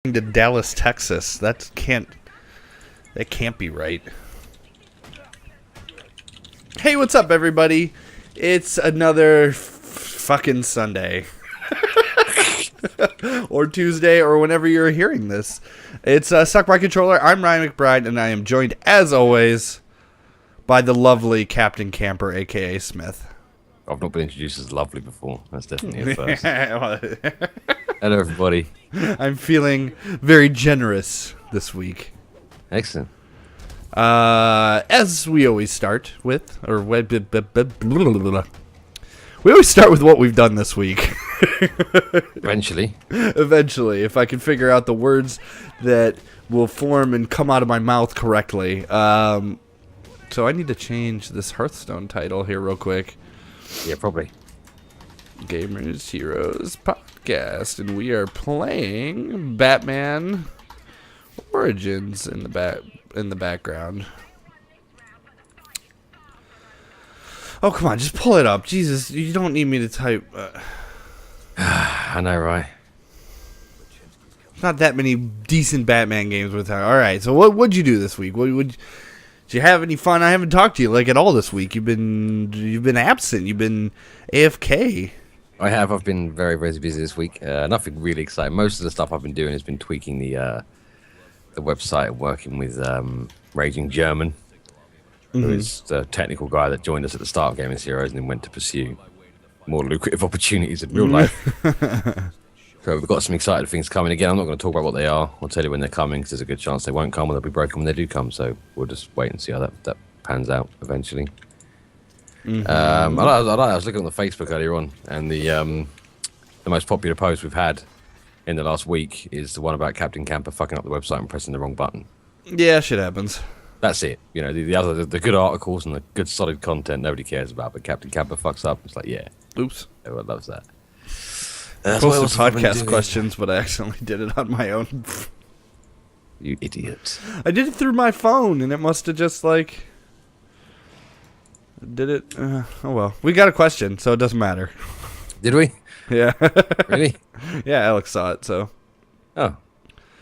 To Dallas, Texas. That can't be right. Hey, what's up, everybody? It's another fucking Sunday. Or Tuesday, or whenever you're hearing this. It's Suck My Controller. I'm Ryan McBride, and I am joined, as always, by the lovely Captain Camper, a.k.a. Smith. I've not been introduced as lovely before. That's definitely a first. Hello, everybody. I'm feeling very generous this week. Excellent. As we always start with, we always start with what we've done this week. Eventually, if I can figure out the words that will form and come out of my mouth correctly. So I need to change this Hearthstone title here real quick. Yeah, probably. Gamers Heroes Podcast, and we are playing Batman Origins in the background. Oh, come on, just pull it up. Jesus, you don't need me to type. I know, right? Not that many decent Batman games with her. All right, so what'd you do this week? Did you have any fun? I haven't talked to you like at all this week. You've been absent. You've been AFK. I have. I've been very, very busy this week. Nothing really exciting. Most of the stuff I've been doing has been tweaking the website, working with Raging German, who is the technical guy that joined us at the start of Gaming Heroes and then went to pursue more lucrative opportunities in real life. So we've got some exciting things coming. Again, I'm not going to talk about what they are. I'll tell you when they're coming, because there's a good chance they won't come or they'll be broken when they do come. So we'll just wait and see how that pans out eventually. I was looking on the Facebook earlier on, and the most popular post we've had in the last week is the one about Captain Camper fucking up the website and pressing the wrong button. Yeah, shit happens. That's it. You know, the good articles and the good solid content nobody cares about, but Captain Camper fucks up. It's like, yeah. Oops. Everyone loves that. Posted podcast questions, but I accidentally did it on my own. You idiot. I did it through my phone, and it must have just, like... Did it? Oh, well. We got a question, so it doesn't matter. Did we? Yeah. Really? Yeah, Alex saw it, so... Oh.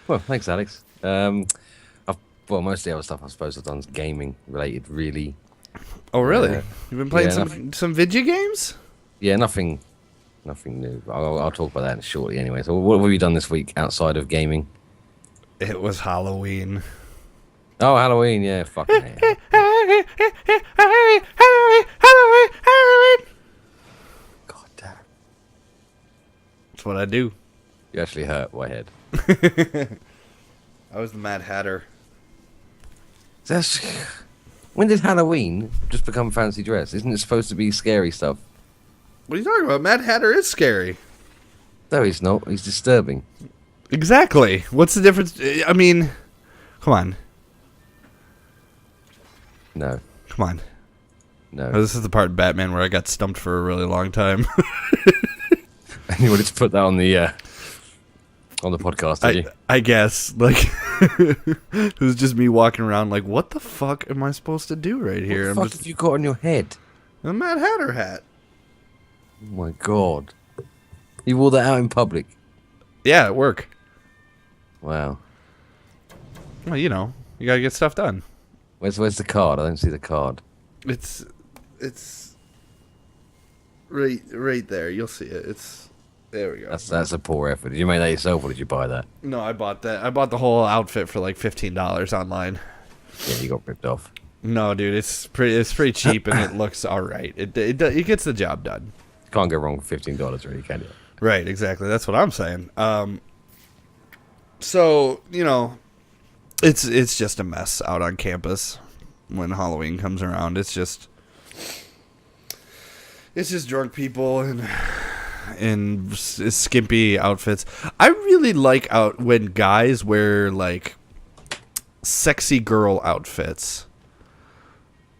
Well, thanks, Alex. Mostly other stuff I suppose I've done is gaming related, really. Oh, really? You've been playing some video games? Yeah, nothing new. I'll talk about that shortly anyway. So what have you done this week outside of gaming? It was Halloween. Oh, Halloween, yeah, fucking hell. Halloween. God damn. That's what I do. You actually hurt my head. I was the Mad Hatter. When did Halloween just become fancy dress? Isn't it supposed to be scary stuff? What are you talking about? Mad Hatter is scary. No, he's not. He's disturbing. Exactly. What's the difference? I mean, come on. No. Come on. No. Oh, this is the part in Batman where I got stumped for a really long time. And you wanted to put that on the podcast, did you? I guess. Like, it was just me walking around like, what the fuck am I supposed to do right here? What the fuck have you got on your head? A Mad Hatter hat. Oh my god. You wore that out in public? Yeah, at work. Wow. Well, you know, you gotta get stuff done. Where's the card? I don't see the card. It's right there. You'll see it. There we go. That's a poor effort. Did you make that yourself or did you buy that? No, I bought that. I bought the whole outfit for like $15 online. Yeah, you got ripped off. No, dude, it's pretty cheap and it looks all right. It gets the job done. Can't go wrong with $15, really, can you? Right, exactly. That's what I'm saying. So, you know, it's just a mess out on campus when Halloween comes around. It's just drunk people and skimpy outfits. I really like when guys wear like sexy girl outfits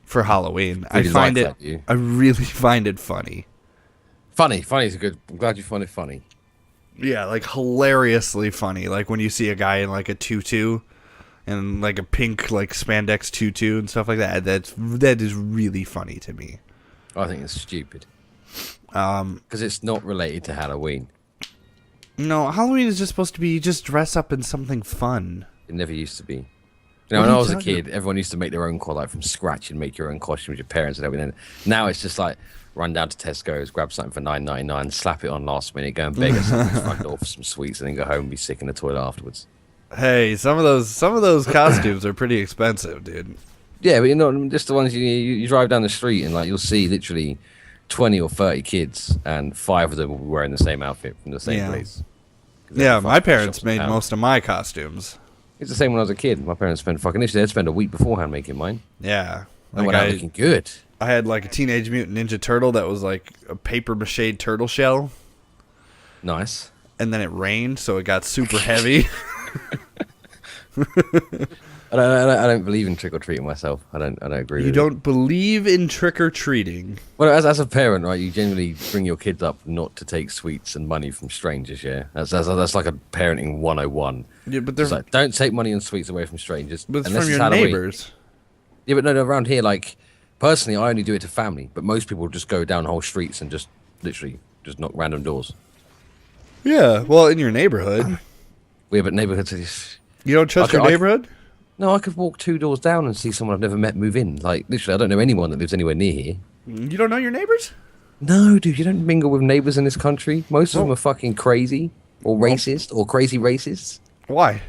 for Halloween. I really find it funny. Funny is good. I'm glad you find it funny. Yeah, like hilariously funny. Like when you see a guy in like a tutu and like a pink like spandex tutu and stuff like that. That is really funny to me. I think it's stupid. Because it's not related to Halloween. No, Halloween is just supposed to be you just dress up in something fun. It never used to be. You What know, when are I you was a talking kid, everyone used to make their own like from scratch and make your own costume with your parents and everything. Now it's just like run down to Tesco's, grab something for $9.99, slap it on last minute, go and beg at someone's front door for some sweets, and then go home and be sick in the toilet afterwards. Hey, some of those costumes are pretty expensive, dude. Yeah, but you know, just the ones you drive down the street and like you'll see literally 20 or 30 kids, and 5 of them will be wearing the same outfit from the same place. Yeah, my parents made most of my costumes. It's the same when I was a kid. My parents spent fucking initially they'd spend a week beforehand making mine. Yeah. And went out looking good. I had like a Teenage Mutant Ninja Turtle that was like a paper mache turtle shell. Nice. And then it rained, so it got super heavy. I don't believe in trick or treating myself. I don't agree. You don't believe in trick or treating? Well, as a parent, right? You generally bring your kids up not to take sweets and money from strangers. Yeah, that's like a parenting 101. Yeah, but it's like, don't take money and sweets away from strangers. But it's from your neighbors. Yeah, but no, around here, like personally, I only do it to family. But most people just go down whole streets and just literally just knock random doors. Yeah, well, in your neighborhood. Yeah, but neighborhoods. You don't trust your neighborhood? No, I could walk 2 doors down and see someone I've never met move in. Like, literally, I don't know anyone that lives anywhere near here. You don't know your neighbors? No, dude, you don't mingle with neighbors in this country. Most of them are fucking crazy or racist or crazy racists. Why?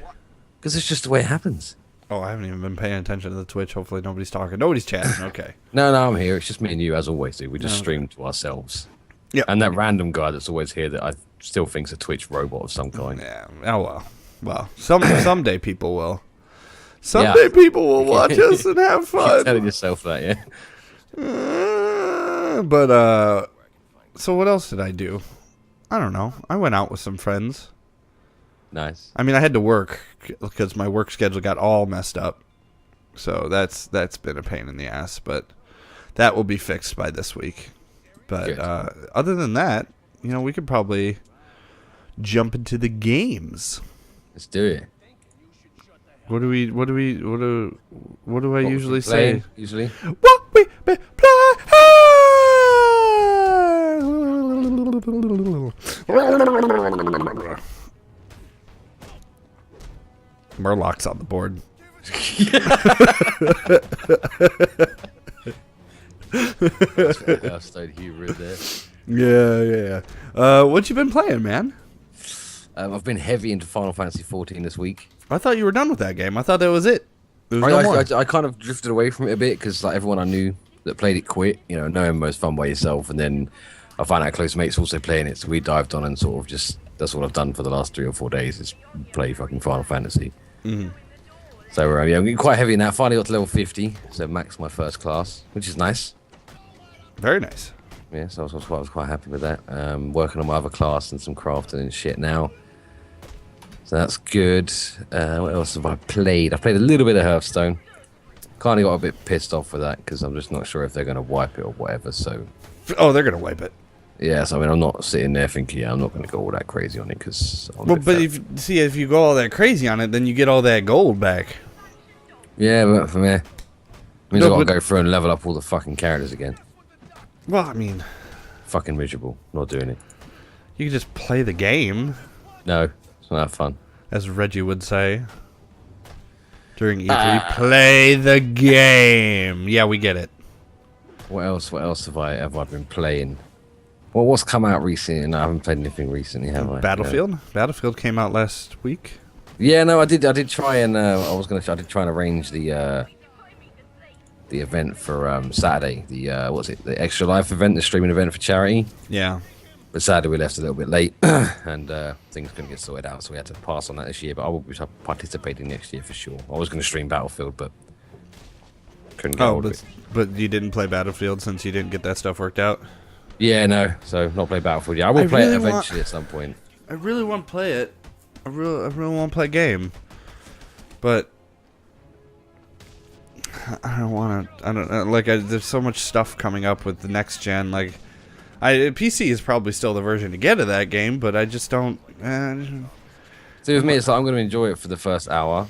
Because it's just the way it happens. Oh, I haven't even been paying attention to the Twitch. Hopefully nobody's talking. Nobody's chatting. Okay. No, I'm here. It's just me and you, as always, dude. We just stream to ourselves. Yeah. And that random guy that's always here that I still think's a Twitch robot of some kind. Yeah. Oh, well. Well, someday people will. Someday people will watch us and have fun. Keep telling yourself that, yeah. So what else did I do? I don't know. I went out with some friends. Nice. I mean, I had to work because my work schedule got all messed up. So that's been a pain in the ass, but that will be fixed by this week. But other than that, you know, we could probably jump into the games. Let's do it. What do I usually say? Usually. What we be Murloc's on the board. Yeah. What you been playing, man? I've been heavy into Final Fantasy 14 this week. I thought you were done with that game. I thought that was it. There was no more. I kind of drifted away from it a bit because like everyone I knew that played it quit. You know, no MMO's fun by yourself, and then I found out close mates also playing it, so we dived on and sort of just that's what I've done for the last 3 or 4 days is play fucking Final Fantasy. Mm-hmm. So I'm getting quite heavy now. Finally got to level 50, so max my first class, which is nice. Very nice. Yeah, so I was quite happy with that. Working on my other class and some crafting and shit now. So that's good. What else have I played? I played a little bit of Hearthstone. Kind of got a bit pissed off with that because I'm just not sure if they're going to wipe it or whatever. So, oh, they're going to wipe it. Yeah, so I mean, I'm not sitting there thinking, yeah, I'm not going to go all that crazy on it because. Well, but if you go all that crazy on it, then you get all that gold back. Yeah, but for me, it means I've got to go through and level up all the fucking characters again. Well, I mean, fucking miserable. Not doing it. You can just play the game. No. It's not that fun. As Reggie would say during E3, play the game. Yeah, we get it. What else have I been playing? Well, what's come out recently? No, I haven't played anything recently, have I? Battlefield. No. Battlefield came out last week. Yeah, no, I did try and I did try and arrange the event for Saturday. The what's it? The Extra Life event, the streaming event for charity. Yeah. But sadly, we left a little bit late, and things couldn't get sorted out, so we had to pass on that this year. But I will be participating next year for sure. I was going to stream Battlefield, but couldn't get hold of it. But you didn't play Battlefield since you didn't get that stuff worked out? Yeah, no. So not play Battlefield. Yeah, I will play it eventually at some point. I really want to play it. I really want to play a game, but I don't want to. I don't like. There's so much stuff coming up with the next gen. Like. PC is probably still the version to get of that game, but I just don't. See, with me, it's like I'm going to enjoy it for the first hour,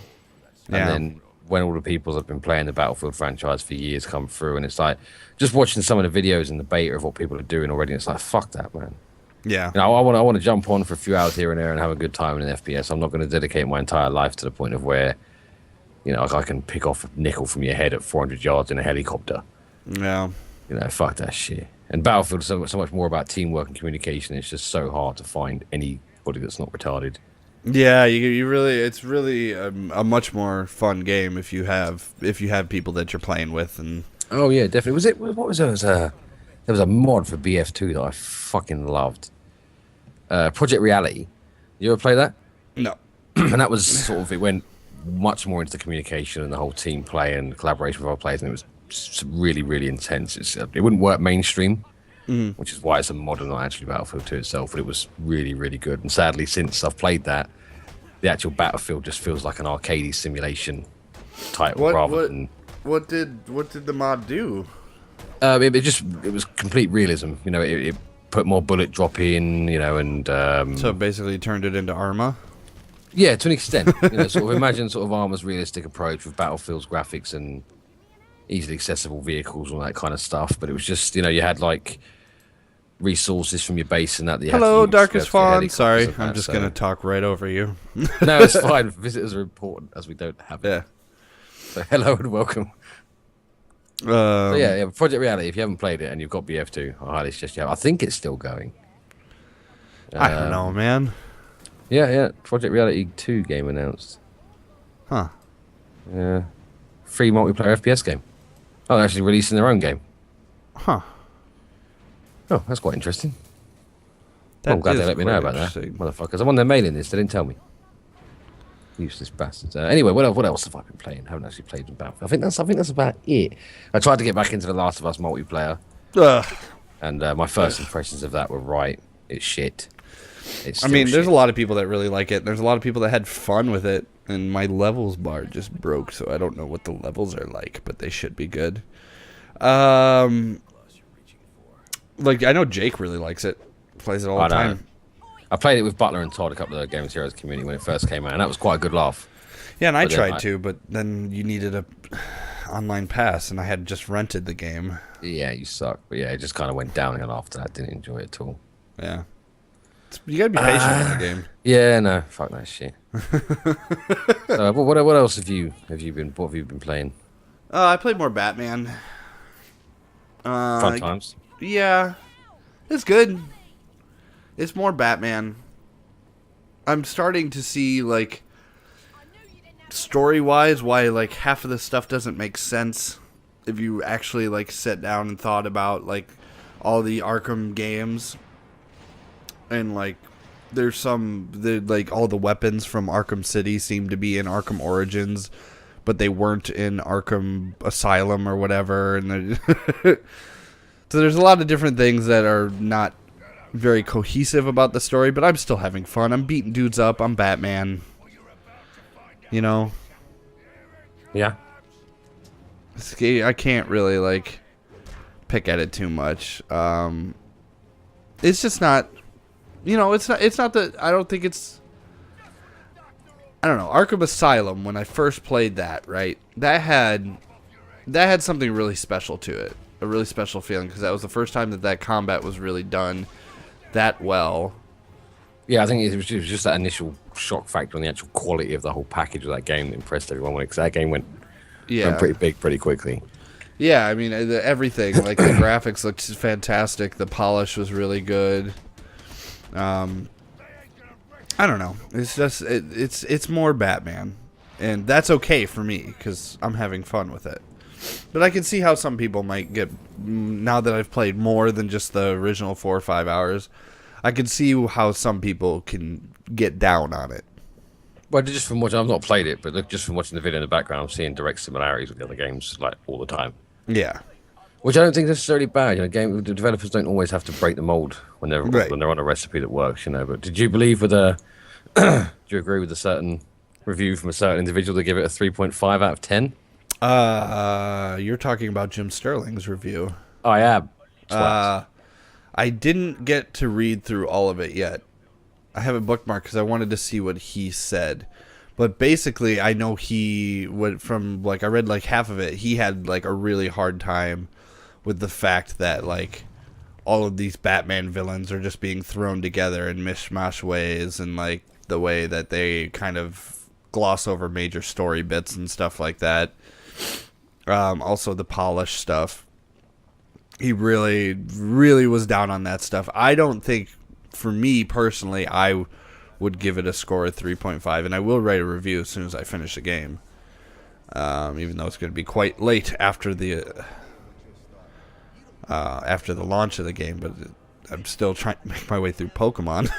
and then when all the people that have been playing the Battlefield franchise for years come through, and it's like just watching some of the videos and the beta of what people are doing already. And it's like, fuck that, man. Yeah. You know, I want to jump on for a few hours here and there and have a good time in an FPS. I'm not going to dedicate my entire life to the point of where, you know, I can pick off a nickel from your head at 400 yards in a helicopter. Yeah. You know, fuck that shit. And Battlefield is so much more about teamwork and communication. It's just so hard to find anybody that's not retarded. Yeah, you really, it's really a much more fun game if you have people that you're playing with. And Oh yeah, definitely. What was it? There was a mod for BF2 that I fucking loved. Project Reality. You ever play that? no. And that was sort of, it went much more into the communication and the whole team play and collaboration with other players, and it was really, really intense. It wouldn't work mainstream, which is why it's a mod and not actually Battlefield 2 itself, but it was really, really good. And sadly, since I've played that, the actual Battlefield just feels like an arcadey simulation title rather than... What did the mod do? It was complete realism. You know, it put more bullet drop in, you know, and... So basically turned it into Arma? Yeah, to an extent. You know, sort of imagine sort of Arma's realistic approach with Battlefield's graphics and easily accessible vehicles and all that kind of stuff. But it was just, you know, you had like resources from your base and that. You Hello, had to use Darkest Fawn. Sorry, that, I'm just going to talk right over you. No, it's fine. Visitors are important as we don't have it. Yeah. So hello and welcome. So yeah, Project Reality. If you haven't played it and you've got BF2, I highly suggest you have. I think it's still going. I don't know, man. Yeah. Project Reality 2 game announced. Huh. Yeah. Free multiplayer FPS game. Oh, they're actually releasing their own game. Huh. Oh, that's quite interesting. Well, I'm glad they let me know about that. Motherfuckers. I'm on their mailing list. They didn't tell me. Useless bastards. Anyway, what else have I been playing? I haven't actually played with Battlefield. I think that's about it. I tried to get back into The Last of Us multiplayer. And my first impressions of that were right. It's shit. I mean, there's a lot of people that really like it. There's a lot of people that had fun with it, and my levels bar just broke, so I don't know what the levels are like, but they should be good. Like, I know Jake really likes it. Plays it all the time. I played it with Butler and Todd, a couple of the Game of Heroes community when it first came out, and that was quite a good laugh. Yeah, and I tried to, but then you needed a online pass, and I had just rented the game. Yeah, you suck. But yeah, it just kind of went downhill after that. Didn't enjoy it at all. Yeah. You gotta be patient in the game. Yeah, no, fuck that shit. So, what else have you been playing? I played more Batman. Fun times. Yeah, it's good. It's more Batman. I'm starting to see, like, story-wise, why like half of the stuff doesn't make sense if you actually like sit down and thought about like all the Arkham games. And like there's like all the weapons from Arkham City seem to be in Arkham Origins, but they weren't in Arkham Asylum or whatever. And so there's a lot of different things that are not very cohesive about the story, but I'm still having fun. I'm beating dudes up. I'm Batman. You know? Yeah. I can't really like pick at it too much. It's just not. You know, it's not that I don't think it's. I don't know. Arkham Asylum, when I first played that, right? That had something really special to it, a really special feeling, because that was the first time that combat was really done that well. Yeah, I think it was just that initial shock factor on the actual quality of the whole package of that game that impressed everyone with it, because that game went pretty big pretty quickly. Yeah, I mean everything, like the graphics looked fantastic, the polish was really good. I don't know. It's just it's more Batman, and that's okay for me because I'm having fun with it. But I can see how some people might get, now that I've played more than just the original 4 or 5 hours, I can see how some people can get down on it. Well, just from watching, I've not played it, but just from watching the video in the background, I'm seeing direct similarities with the other games like all the time. Yeah. Which I don't think is necessarily bad. You know, the developers don't always have to break the mold when they're on a recipe that works. You know, but did you believe with do you agree with a certain review from a certain individual to give it a 3.5 out of 10? You're talking about Jim Sterling's review. I am. I didn't get to read through all of it yet. I have it bookmarked because I wanted to see what he said. But basically, I know I read like half of it. He had like a really hard time with the fact that like all of these Batman villains are just being thrown together in mishmash ways, and like the way that they kind of gloss over major story bits and stuff like that. Also the polish stuff. He really, really was down on that stuff. I don't think, for me personally, I would give it a score of 3.5, and I will write a review as soon as I finish the game. Even though it's going to be quite late after the launch of the game, but I'm still trying to make my way through Pokemon.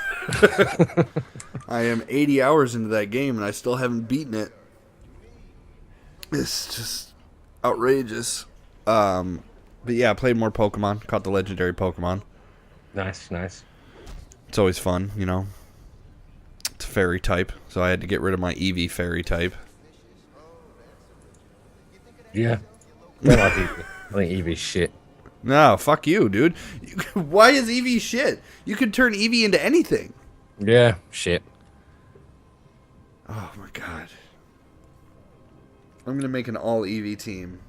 I am 80 hours into that game, and I still haven't beaten it. It's just outrageous. But yeah, I played more Pokemon, caught the legendary Pokemon. Nice. It's always fun, you know. It's a fairy type, so I had to get rid of my Eevee fairy type. Yeah. I don't like Eevee. I think Eevee's shit. No, fuck you, dude. Why is Eevee shit? You can turn Eevee into anything. Yeah, shit. Oh my god. I'm gonna make an all Eevee team.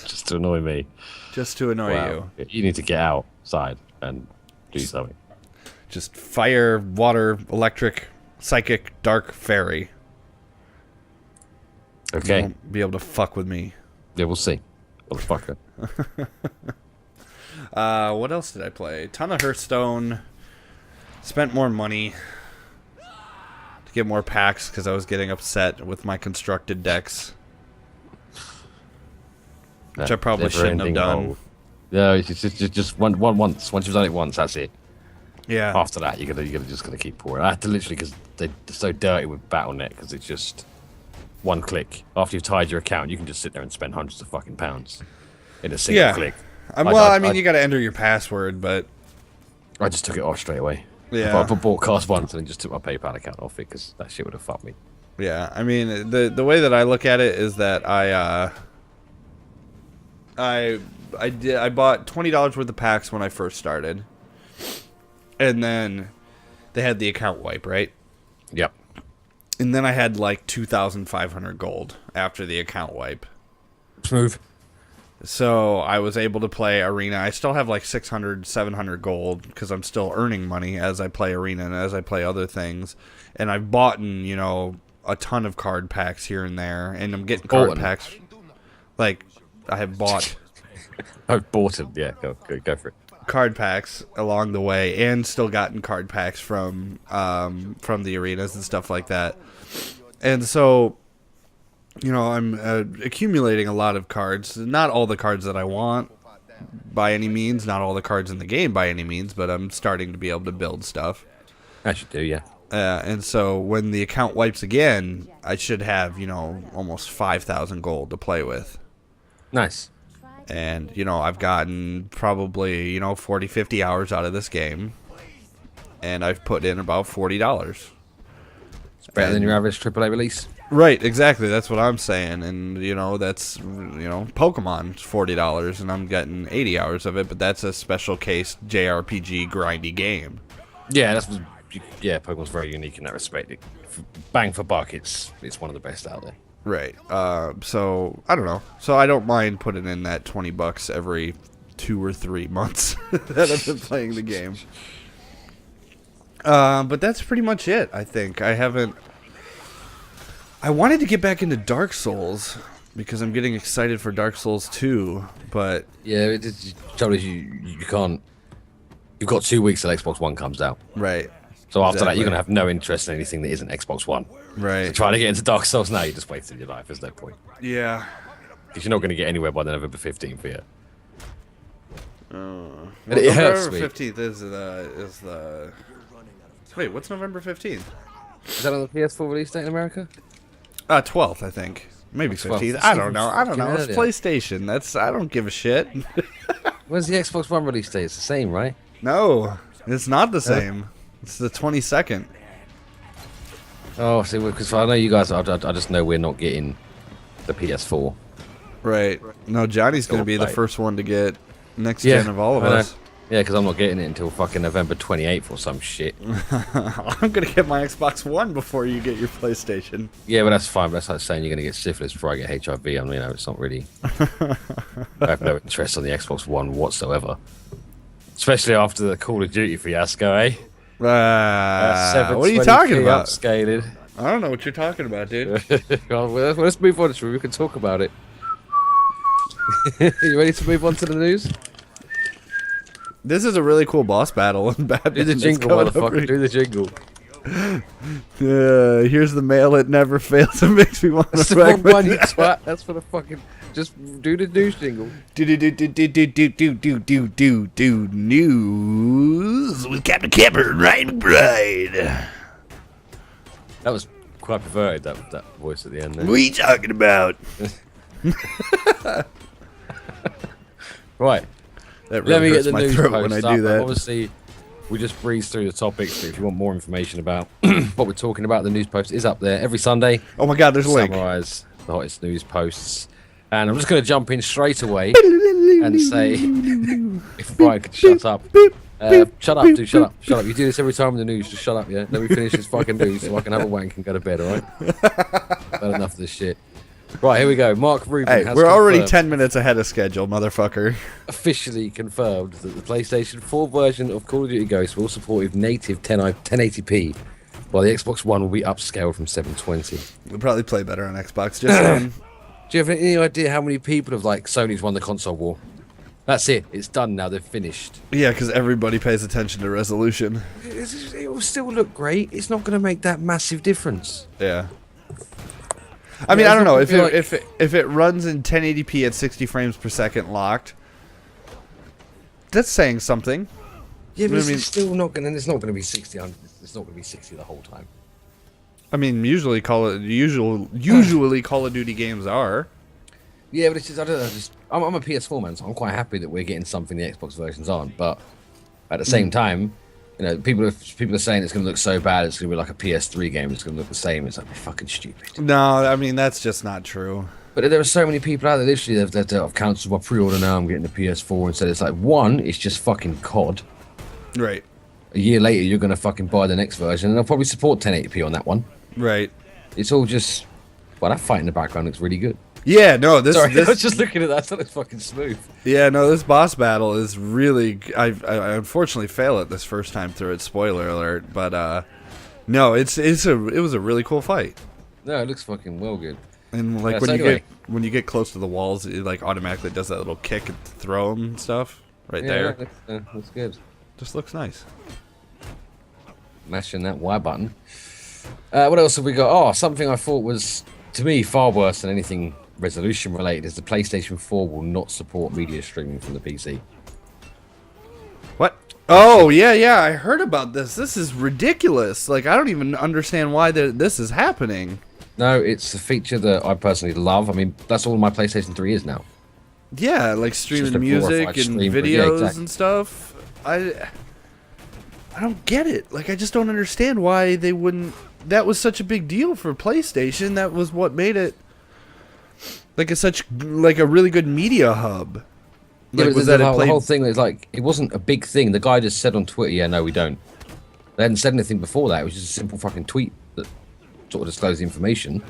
Just to annoy me. Just to annoy you. You need to get outside and do something. Just fire, water, electric, psychic, dark, fairy. Okay. You won't be able to fuck with me. Yeah, we'll see. Motherfucker. What else did I play? Ton of Hearthstone. Spent more money to get more packs because I was getting upset with my constructed decks. Which I probably shouldn't have done. No, it's just once. Once you've done it once, that's it. Yeah. After that, you're just gonna keep pouring. I had to literally, because they're so dirty with Battle.net, because it's just one click. After you've tied your account, you can just sit there and spend hundreds of fucking pounds in a single click. I mean, you got to enter your password, but I just took it off straight away. Yeah. I bought Cast once and then just took my PayPal account off it because that shit would have fucked me. Yeah, I mean, the way that I look at it is that I bought $20 worth of packs when I first started, and then they had the account wipe, right? Yep. And then I had like 2,500 gold after the account wipe. Smooth. So I was able to play Arena. I still have like 600, 700 gold because I'm still earning money as I play Arena and as I play other things. And I've bought, you know, a ton of card packs here and there. And I'm getting card packs. Like, I have bought. I've bought them. Yeah, go for it. Card packs along the way, and still gotten card packs from the arenas and stuff like that. And so, you know, I'm accumulating a lot of cards. Not all the cards that I want by any means, not all the cards in the game by any means, but I'm starting to be able to build stuff. As you do, yeah. And so when the account wipes again, I should have, you know, almost 5,000 gold to play with. Nice. And, you know, I've gotten probably, you know, 40, 50 hours out of this game. And I've put in about $40. It's better than your average AAA release. Right, exactly. That's what I'm saying. And, you know, that's, you know, Pokemon's $40, and I'm getting 80 hours of it, but that's a special case JRPG grindy game. Yeah, Pokemon's very unique in that respect. Bang for buck, it's one of the best out there. Right. So, I don't know. So I don't mind putting in that $20 every 2 or 3 months that I've been playing the game. But that's pretty much it, I think. I wanted to get back into Dark Souls because I'm getting excited for Dark Souls 2, but... Yeah, the trouble is you can't... You've got 2 weeks till Xbox One comes out. Right. So after that, you're going to have no interest in anything that isn't Xbox One. Right. So trying to get into Dark Souls now, you're just wasting your life. There's no point. Yeah. Because you're not going to get anywhere by the November 15th here. Well, It hurts November me. 15th is the... Wait, what's November 15th? Is that on the PS4 release date in America? 12th, I think. Maybe 15th. I don't know. It's PlayStation. I don't give a shit. When's the Xbox One release date? It's the same, right? No, it's not the same. It's the 22nd. Oh, see, because I know you guys, I just know we're not getting the PS4. Right. No, Johnny's going to be the first one to get next gen of all of us. Yeah, because I'm not getting it until fucking November 28th or some shit. I'm going to get my Xbox One before you get your PlayStation. Yeah, but that's fine. But that's like saying you're going to get syphilis before I get HIV. I mean, it's not really... I have no interest on the Xbox One whatsoever. Especially after the Call of Duty fiasco, eh? What are you talking about? Upscaling. I don't know what you're talking about, dude. Well, let's move on. We can talk about it. You ready to move on to the news? This is a really cool boss battle in Batman. Do the jingle, motherfucker. Do the jingle. Here's the mail. It never fails. It makes me want to write one, you twat. That's for the fucking... Just do the news jingle. Do news with Camper and Ryan McBride. That was quite perverted, that voice at the end there. What are you talking about? Right. That really Let me get the my news throat post when I up. do that. Obviously, we just breeze through the topics, but if you want more information about what we're talking about, the news post is up there every Sunday. Oh my god, there's a link. Summarise the hottest news posts. And I'm just going to jump in straight away and say, if Brian could shut up. Shut up, dude, shut up. Shut up. You do this every time in the news, just shut up, yeah? Let me finish this fucking news so I can have a wank and go to bed, alright? Had enough of this shit. Right, here we go. Mark Rubin has we're already 10 minutes ahead of schedule, motherfucker. Officially confirmed that the PlayStation 4 version of Call of Duty Ghosts will support with native 1080p, while the Xbox One will be upscaled from 720. We'll probably play better on Xbox. Just saying. Do you have any idea how many people have, like, Sony's won the console war? That's it. It's done now. They've finished. Yeah, because everybody pays attention to resolution. It will still look great. It's not going to make that massive difference. Yeah. I mean, I don't know if it runs in 1080p at 60 frames per second locked. That's saying something. Yeah, but it's still not going. It's not going to be 60. It's not going to be 60 the whole time. I mean, usually Call of Duty games are. Yeah, but it's just I don't know. I'm a PS4 man, so I'm quite happy that we're getting something the Xbox versions aren't. But at the same time, you know, people are saying it's going to look so bad. It's going to be like a PS3 game. It's going to look the same. It's like fucking stupid. No, I mean that's just not true. But there are so many people out there. Literally, they've cancelled my pre-order now. I'm getting the PS4 and said it's like one. It's just fucking COD. Right. A year later, you're going to fucking buy the next version, and I'll probably support 1080p on that one. Right. It's all just. Well, that fight in the background looks really good. Yeah, no, this... Sorry, I was just looking at that. I thought it was fucking smooth. Yeah, no, this boss battle is really... I unfortunately fail at this first time through it, spoiler alert, but, no, it was a really cool fight. No, it looks fucking well good. And, like, when you get close to the walls, it, like, automatically does that little kick and throw them and stuff right there. Yeah, that's good. Just looks nice. Mashing that Y button. What else have we got? Oh, something I thought was, to me, far worse than anything resolution related is the PlayStation 4 will not support media streaming from the PC. What? Oh, yeah, I heard about this. This is ridiculous. Like, I don't even understand why this is happening. No, it's a feature that I personally love. I mean, that's all my PlayStation 3 is now. Yeah, like streaming music and videos and stuff. I don't get it. Like, I just don't understand why they wouldn't... That was such a big deal for PlayStation. That was what made it like a really good media hub. Like, yeah, the whole thing is like it wasn't a big thing. The guy just said on Twitter, "Yeah, no, we don't." They hadn't said anything before that. It was just a simple fucking tweet that sort of disclosed the information.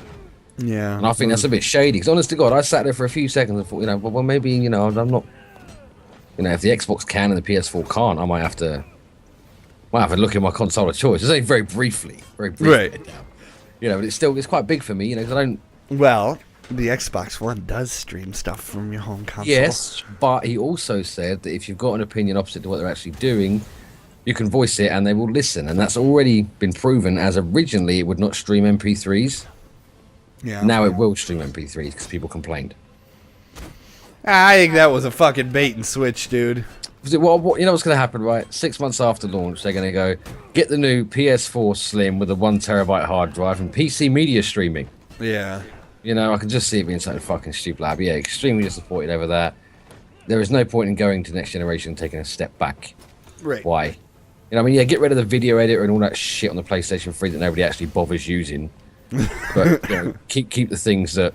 Yeah, and I think that's a bit shady. Because honest to God, I sat there for a few seconds and thought, well, maybe I'm not. If the Xbox can and the PS4 can't, I might have to look at my console of choice. It's only very briefly. Right. But it's quite big for me. Because I don't. Well, the Xbox One does stream stuff from your home console. Yes, but he also said that if you've got an opinion opposite to what they're actually doing, you can voice it and they will listen. And that's already been proven, as originally it would not stream MP3s. Yeah. Now it will stream MP3s because people complained. I think that was a fucking bait and switch, dude. Well, you know what's going to happen, right? 6 months after launch, they're going to go, get the new PS4 Slim with a 1 terabyte hard drive and PC media streaming. Yeah. I can just see it being something fucking stupid. But yeah, extremely disappointed over that. There is no point in going to next generation and taking a step back. Right. Why? Get rid of the video editor and all that shit on the PlayStation 3 that nobody actually bothers using. But keep the things that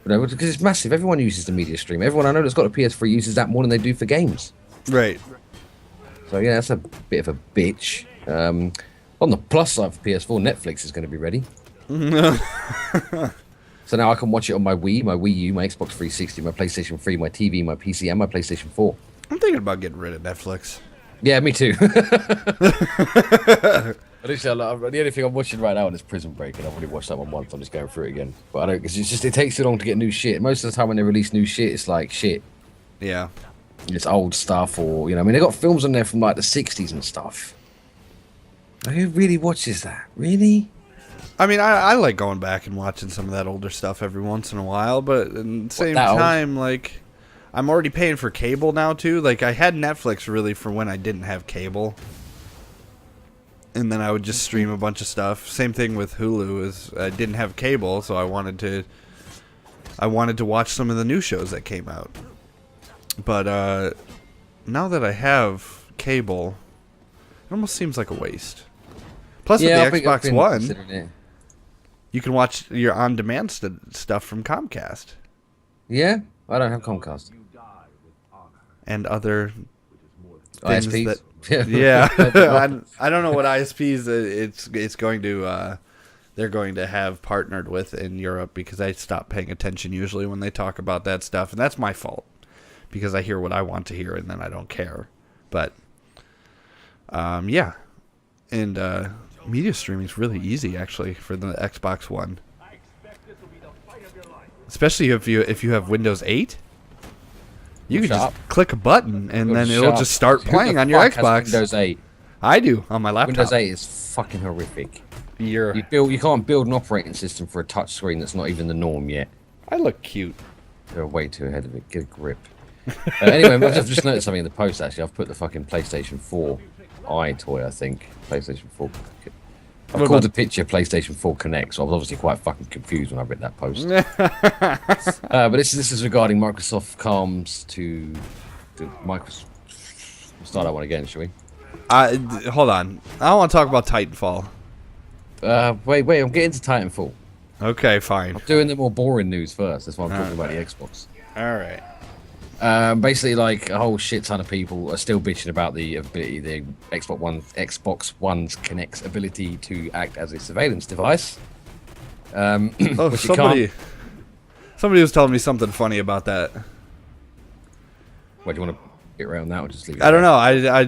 because it's massive. Everyone uses the media stream. Everyone I know that's got a PS3 uses that more than they do for games. Right. So yeah, that's a bit of a bitch. On the plus side for PS4, Netflix is going to be ready. So now I can watch it on my Wii, my Wii U, my Xbox 360, my PlayStation 3, my TV, my PC, and my PlayStation 4. I'm thinking about getting rid of Netflix. Yeah, me too. The only thing I'm watching right now is Prison Break, and I've already watched that one once. I'm just going through it again. But I don't, because it takes too long to get new shit. Most of the time when they release new shit, it's like shit. Yeah. It's old stuff, or, I mean, they got films on there from like the 60s and stuff. Who really watches that? Really? I mean, I like going back and watching some of that older stuff every once in a while, but at the same time, like, I'm already paying for cable now, too. Like, I had Netflix, really, for when I didn't have cable. And then I would just stream a bunch of stuff. Same thing with Hulu, is I didn't have cable, so I wanted to watch some of the new shows that came out. But now that I have cable, it almost seems like a waste. Plus, with the Xbox One, you can watch your on-demand stuff from Comcast. Yeah? I don't have Comcast. And other things ISPs? Yeah. I don't know what ISPs it's going to... they're going to have partnered with in Europe, because I stop paying attention usually when they talk about that stuff. And that's my fault, because I hear what I want to hear and then I don't care. But, yeah. And media streaming is really easy, actually, for the Xbox One. Especially if you have Windows 8. You can just click a button and then it'll just start playing on your Xbox. Windows 8. I do on my laptop. Windows 8 is fucking horrific. You can't build an operating system for a touch screen that's not even the norm yet. I look cute. You're way too ahead of it. Get a grip. Anyway, I've just noticed something in the post, actually. I've put the fucking PlayStation 4 toy, I think. PlayStation 4. I've called the picture PlayStation 4 Connect, so I was obviously quite fucking confused when I read that post. But this is regarding Microsoft comms to Microsoft. We'll start that one again, shall we? Hold on. I want to talk about Titanfall. Wait, I'm getting to Titanfall. Okay, fine. I'm doing the more boring news first. That's why I'm talking about the Xbox. All right. Basically, like, a whole shit ton of people are still bitching about the Xbox One's Kinect's ability to act as a surveillance device. Somebody was telling me something funny about that. What, do you want to get around that, or just leave it? I don't know. I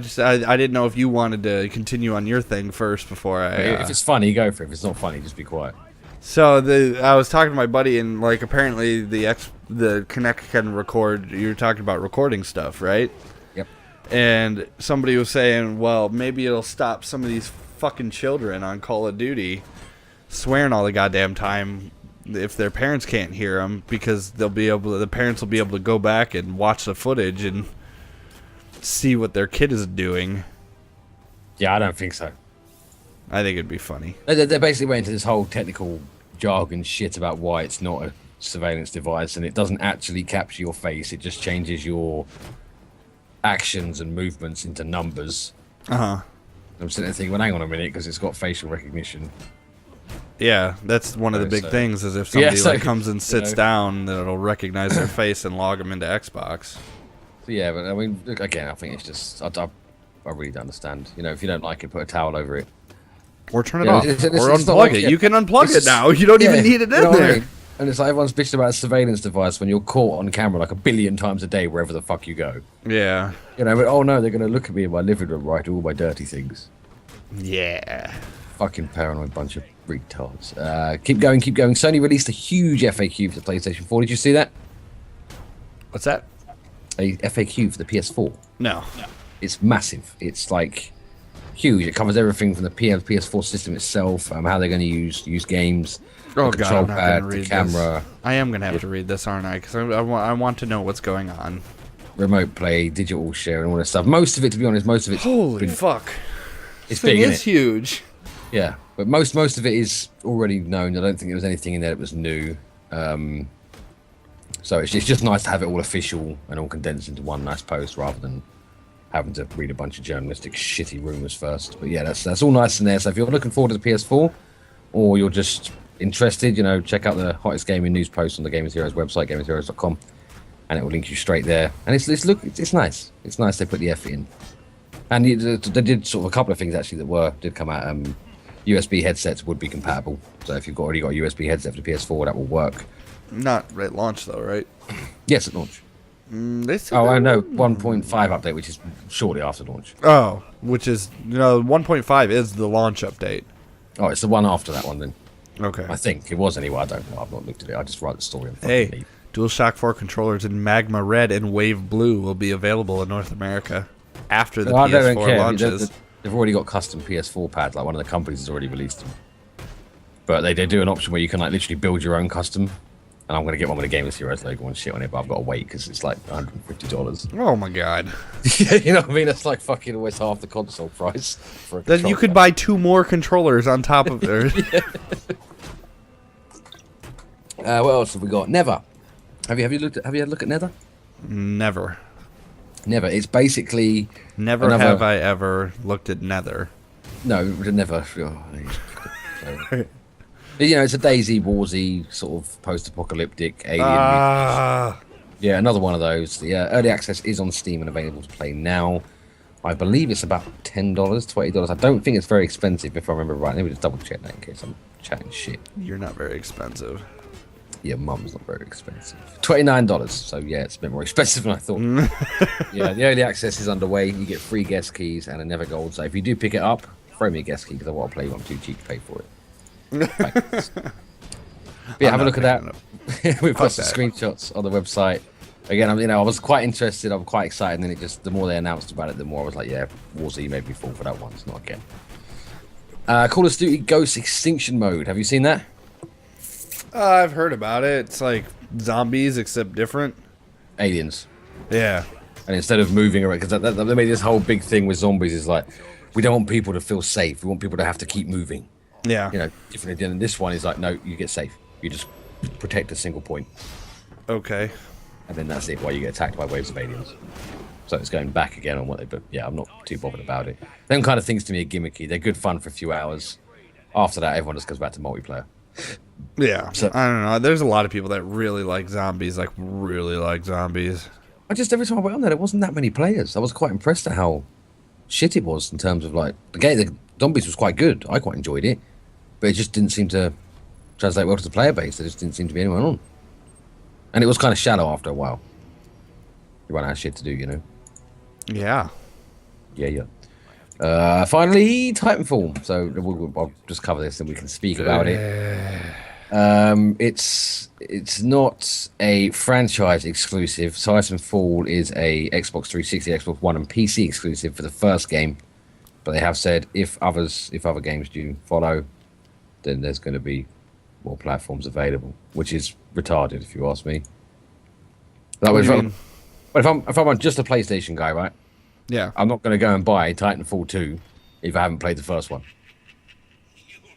didn't know if you wanted to continue on your thing first before I. If it's funny, go for it. If it's not funny, just be quiet. So I was talking to my buddy, and like apparently the Kinect can record. You were talking about recording stuff, right? Yep. And somebody was saying, well, maybe it'll stop some of these fucking children on Call of Duty swearing all the goddamn time if their parents can't hear them, because the parents will be able to go back and watch the footage and see what their kid is doing. Yeah, I don't think so. I think it'd be funny. They basically went into this whole technical jargon shit about why it's not a surveillance device, and it doesn't actually capture your face. It just changes your actions and movements into numbers. I'm sitting there thinking, well, hang on a minute, because it's got facial recognition. Yeah, that's one of the big things, is if somebody comes and sits down, then it'll recognize their face and log them into Xbox. So yeah, but I mean, again, I think it's just, I really don't understand. If you don't like it, put a towel over it. Or turn it off. Or unplug it. You can unplug it now. You don't even need it in there. I mean? And it's like everyone's bitching about a surveillance device when you're caught on camera like 1 billion times a day wherever the fuck you go. Yeah. But oh no, they're going to look at me in my living room while I do all my dirty things. Yeah. Fucking paranoid bunch of retards. Keep going. Sony released a huge FAQ for the PlayStation 4. Did you see that? What's that? A FAQ for the PS4. No. It's massive. It's like huge. It covers everything from the PS4 system itself, how they're going to use games, the control God, pad, the camera. I am going to have to read this, aren't I? Because I want to know what's going on. Remote play, digital share, and all that stuff. Most of it, to be honest, holy fuck. It's big, it's huge. Yeah, but most of it is already known. I don't think there was anything in there that was new. So it's just nice to have it all official and all condensed into one nice post, rather than having to read a bunch of journalistic shitty rumours first. But yeah, that's all nice in there. So if you're looking forward to the PS4, or you're just interested, check out the hottest gaming news post on the Gamers Heroes website, gamersheroes.com, and it will link you straight there. And it's nice. It's nice they put the effort in. And they did sort of a couple of things actually that did come out. USB headsets would be compatible, so if you've already got a USB headset for the PS4, that will work. Not at launch though, right? Yes, at launch. I know 1.5 update, which is shortly after launch. Oh, which is 1.5 is the launch update. Oh, it's the one after that one then. Okay. I think it was anyway. I don't know. I've not looked at it. I just write the story. Hey, DualShock 4 controllers in Magma Red and Wave Blue will be available in North America after the PS4 launches. They've already got custom PS4 pads. Like one of the companies has already released them. But they do an option where you can like literally build your own custom. And I'm going to get one with a Game of Heroes logo and shit on it, but I've got to wait because it's like $150. Oh my god. Yeah, you know what I mean? That's like fucking almost half the console price. For a then you could buy 2 more controllers on top of there. What else have we got? Nether. Have you had a look at Nether? Never. It's basically Never have I ever looked at Nether. No, never. It's a Daisy Warsy sort of post-apocalyptic alien. Yeah, another one of those. The early access is on Steam and available to play now. I believe it's about $10, $20. I don't think it's very expensive, if I remember right. Let me just double check that in case I'm chatting shit. You're not very expensive. Yeah, Mum's not very expensive. $29. So yeah, it's a bit more expensive than I thought. Yeah, the early access is underway. You get free guest keys and a Never Gold. So if you do pick it up, throw me a guest key because I want to play. I'm too cheap to pay for it. But yeah, have a look at that. We've got some screenshots on the website. Again, I was quite interested. I'm quite excited. And then the more they announced about it, the more I was like, yeah, Warzy made me fall for that one. It's not again. Call of Duty Ghost Extinction Mode. Have you seen that? I've heard about it. It's like zombies except different. Aliens. Yeah. And instead of moving around, because they made this whole big thing with zombies is like, we don't want people to feel safe. We want people to have to keep moving. Yeah. Different than this one is like, no, you get safe. You just protect a single point. Okay. And then that's it, while you get attacked by waves of aliens. So it's going back again on what but yeah, I'm not too bothered about it. Them kind of things to me are gimmicky. They're good fun for a few hours. After that, everyone just goes back to multiplayer. Yeah. So, I don't know. There's a lot of people that really like zombies, Every time I went on there wasn't that many players. I was quite impressed at how shit it was in terms of like, the zombies was quite good. I quite enjoyed it. But it just didn't seem to translate well to the player base. There just didn't seem to be anyone on. And it was kind of shallow after a while. You run out of shit to do, Yeah. Yeah. Finally, Titanfall. So I'll just cover this and we can speak about it. It's not a franchise exclusive. Titanfall is a Xbox 360, Xbox One, and PC exclusive for the first game. But they have said if other games do follow, then there's going to be more platforms available, which is retarded if you ask me. But if I'm just a PlayStation guy, right? Yeah. I'm not going to go and buy Titanfall 2 if I haven't played the first one.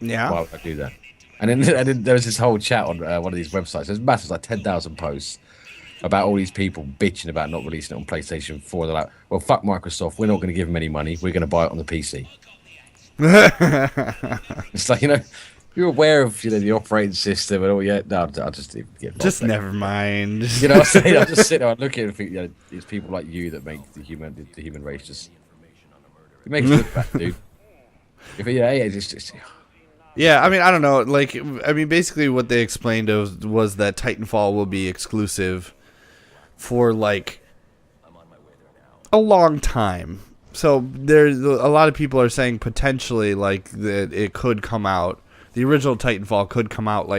Yeah. Why would I do that? And then there was this whole chat on one of these websites. There's massive, like 10,000 posts about all these people bitching about not releasing it on PlayStation 4. They're like, well, fuck Microsoft. We're not going to give them any money. We're going to buy it on the PC. It's like, you're aware of the operating system and all. Yeah, no, I'll just get just never mind. You know what I'm saying? I'll just sit there and look at it and think, it's people like you that make the human race just. It makes you look bad, dude. Yeah, I mean, I don't know. Basically what they explained was that Titanfall will be exclusive for, a long time. So there's a lot of people are saying potentially, that it could come out. The original Titanfall could come out,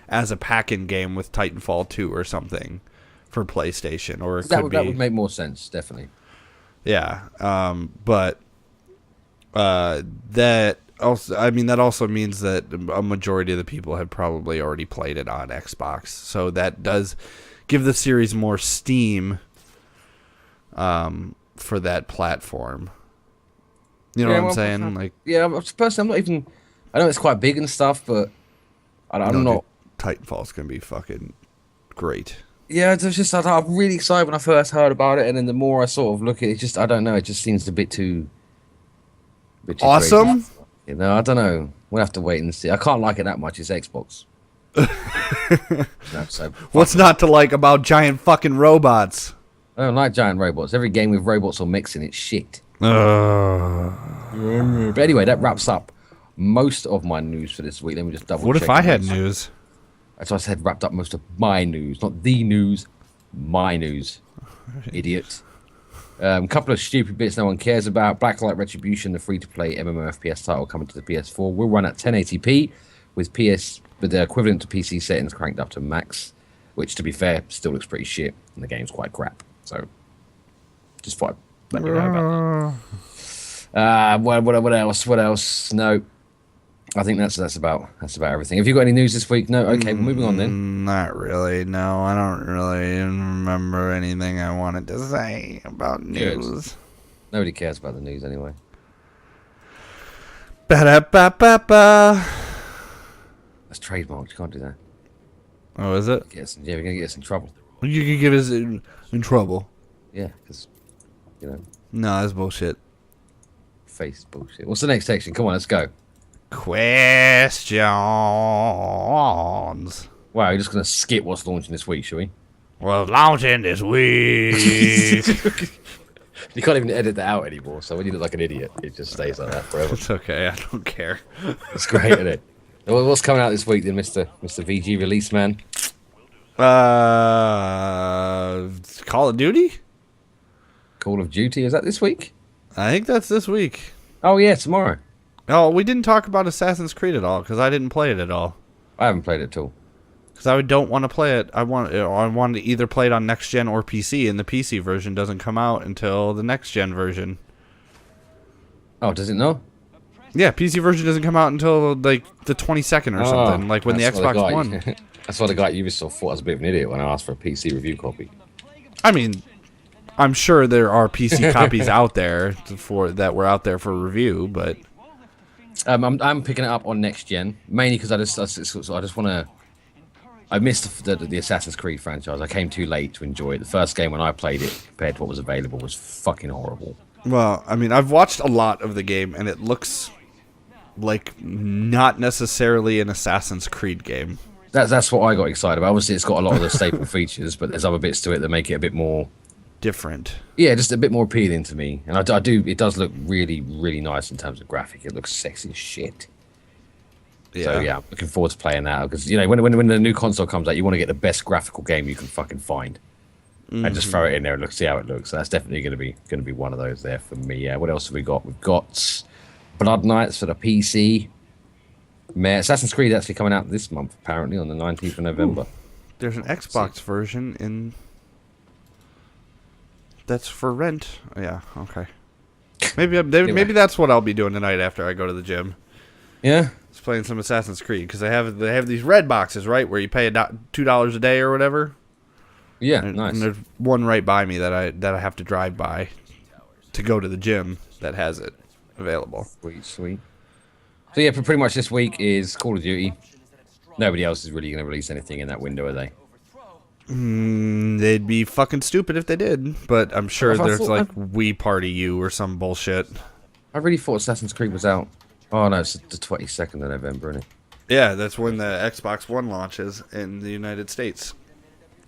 as a pack-in game with Titanfall 2 or something for PlayStation. Or that would make more sense, definitely. Yeah, but that also means that a majority of the people had probably already played it on Xbox. So that does give the series more steam for that platform. You know what I'm saying? Personally, I'm not even. I know it's quite big and stuff, but I'm not. Titanfall's gonna be fucking great. Yeah, it's just I'm really excited when I first heard about it, and then the more I sort of look at it, I don't know. It just seems a bit too awesome. Crazy. I don't know. We'll have to wait and see. I can't like it that much. It's Xbox. What's not to like about giant fucking robots? I don't like giant robots. Every game with robots or mixing it's shit. But anyway, that wraps up most of my news for this week. Let me just double check. What if I had news? That's why I said wrapped up most of my news, not the news, my news. Idiot. Couple of stupid bits no one cares about. Blacklight Retribution, the free-to-play MMO FPS title coming to the PS4, will run at 1080p with the equivalent to PC settings cranked up to max, which, to be fair, still looks pretty shit, and the game's quite crap. So, just thought I'd let you know about that. What else? What else? No, I think that's about everything. Have you got any news this week? No. Okay, moving on then. Not really. No, I don't really remember anything I wanted to say about news. Good. Nobody cares about the news anyway. Ba-da-ba-ba-ba. That's trademarked. You can't do that. Oh, is it? Yeah, we're gonna get us in trouble. You can get us in trouble. Yeah, because No, that's bullshit. Face bullshit. What's the next section? Come on, let's go. Questions. Wow, you're just gonna skip what's launching this week, shall we? Well, launching this week. You can't even edit that out anymore, so when you look like an idiot, it just stays like that forever. It's okay, I don't care. It's great, isn't it? Well, what's coming out this week then, Mr. VG Release Man? Call of Duty? Call of Duty, is that this week? I think that's this week. Oh, yeah, tomorrow. Oh, we didn't talk about Assassin's Creed at all, because I didn't play it at all. I haven't played it at all. Because I don't want to play it. I want to either play it on next gen or PC, and the PC version doesn't come out until the next gen version. Oh, does it not? Yeah, PC version doesn't come out until like the 22nd or something, like when the Xbox One. That's why the guy at Ubisoft thought I was a bit of an idiot when I asked for a PC review copy. I mean, I'm sure there are PC copies out there that were out there for review, but I'm picking it up on next gen mainly because I just want to. I missed the Assassin's Creed franchise. I came too late to enjoy it. The first game when I played it compared to what was available was fucking horrible. Well, I mean, I've watched a lot of the game, and it looks like not necessarily an Assassin's Creed game. That's what I got excited about. Obviously, it's got a lot of the staple features, but there's other bits to it that make it a bit more different. Yeah, just a bit more appealing to me. And I do. It does look really, really nice in terms of graphic. It looks sexy as shit. Yeah. So yeah, I'm looking forward to playing that because when the new console comes out, you want to get the best graphical game you can fucking find, and just throw it in there and see how it looks. So that's definitely going to be one of those there for me. Yeah. What else have we got? We've got Blood Knights for the PC. Assassin's Creed actually coming out this month, apparently on the 19th of November. Ooh, there's an Xbox version in. That's for rent. Yeah. Okay. Maybe maybe that's what I'll be doing tonight after I go to the gym. Yeah. Just playing some Assassin's Creed because they have these red boxes, right, where you pay $2 a day or whatever. Yeah, nice. And there's one right by me that I have to drive by to go to the gym that has it available. Sweet. So yeah, pretty much this week is Call of Duty. Nobody else is really going to release anything in that window, are they? They'd be fucking stupid if they did, but I'm sure there's like Wii Party U or some bullshit. I really thought Assassin's Creed was out. Oh no, it's the 22nd of November, isn't it? Yeah, that's when the Xbox One launches in the United States.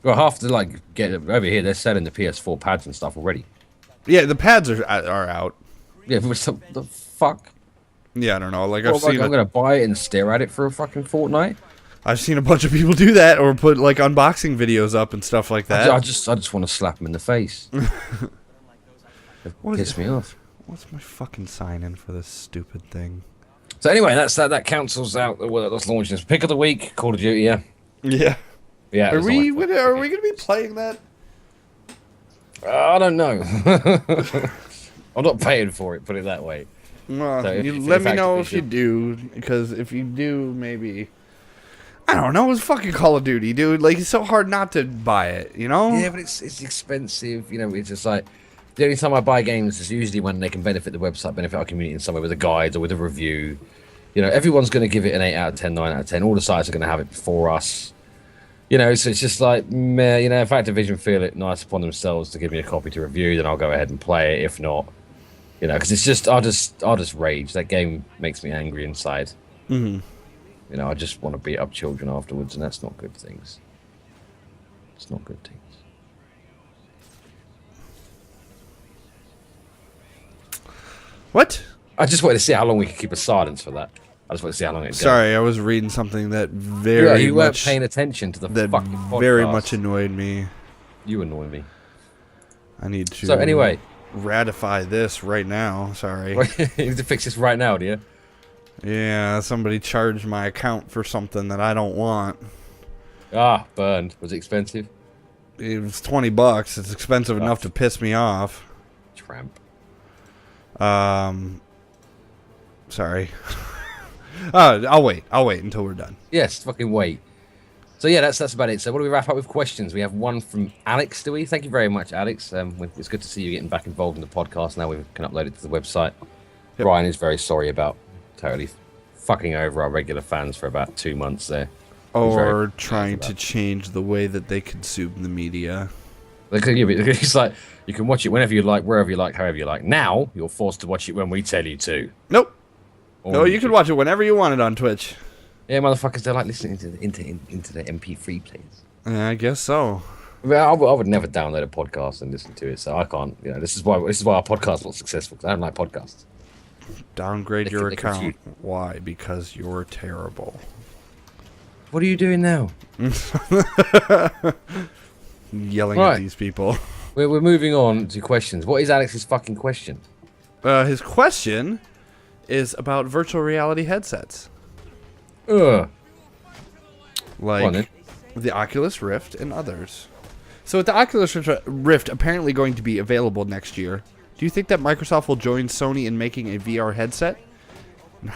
Well, half to get over here. They're selling the PS4 pads and stuff already. Yeah, the pads are out. Yeah, but the fuck. Yeah, I don't know. I'm gonna buy it and stare at it for a fucking fortnight. I've seen a bunch of people do that, or put like unboxing videos up and stuff like that. I just want to slap them in the face. Piss me off. What's my fucking sign in for this stupid thing? So anyway, that cancels out that's launching this pick of the week. Call of Duty, yeah. Yeah. Are we gonna be playing that? I don't know. I'm not paying for it. Put it that way. Well, so let me know if you do, because if you do, maybe. I don't know. It's fucking Call of Duty, dude. Like, it's so hard not to buy it, you know? Yeah, but it's expensive. You know, it's just like the only time I buy games is usually when they can benefit the website, benefit our community in some way with a guide or with a review. You know, everyone's going to give it an 8 out of 10, 9 out of 10. All the sites are going to have it before us. You know, so it's just like, meh. You know, if Activision feel it nice upon themselves to give me a copy to review, then I'll go ahead and play it. If not, you know, because it's just, I'll just rage. That game makes me angry inside. Mm-hmm. You know, I just want to beat up children afterwards, and that's not good things. It's not good things. What? I just wanted to see how long we could keep a silence for that. I just wanted to see how long it goes. Sorry, I was reading something that very you weren't much paying attention to the that fucking podcast. very much annoyed me. You annoy me. I need to. So anyway, ratify this right now. Sorry. you need to fix this right now, do you? Yeah, somebody charged my account for something that I don't want. Ah, burned. Was it expensive? It was $20. It's expensive enough to piss me off. Tramp. Sorry. I'll wait until we're done. Yes, fucking wait. So yeah, that's about it. So what do we wrap up with questions? We have one from Alex, do we? Thank you very much, Alex. It's good to see you getting back involved in the podcast. Now we can upload it to the website. Yep. Brian is very sorry about totally fucking over our regular fans for about 2 months there. Or trying to change the way that they consume the media. It's like, you can watch it whenever you like, wherever you like, however you like. Now, you're forced to watch it when we tell you to. Nope. No, you can watch it whenever you want it on Twitch. Yeah, motherfuckers, they like listening to into the MP3 players. I guess so. I would never download a podcast and listen to it, so I can't. This is why our podcast was successful, because I don't like podcasts. Downgrade your account. Why? Because you're terrible. What are you doing now? Yelling at these people. We're moving on to questions. What is Alex's fucking question? His question is about virtual reality headsets. Like the Oculus Rift and others. So with the Oculus Rift apparently going to be available next year, do you think that Microsoft will join Sony in making a VR headset?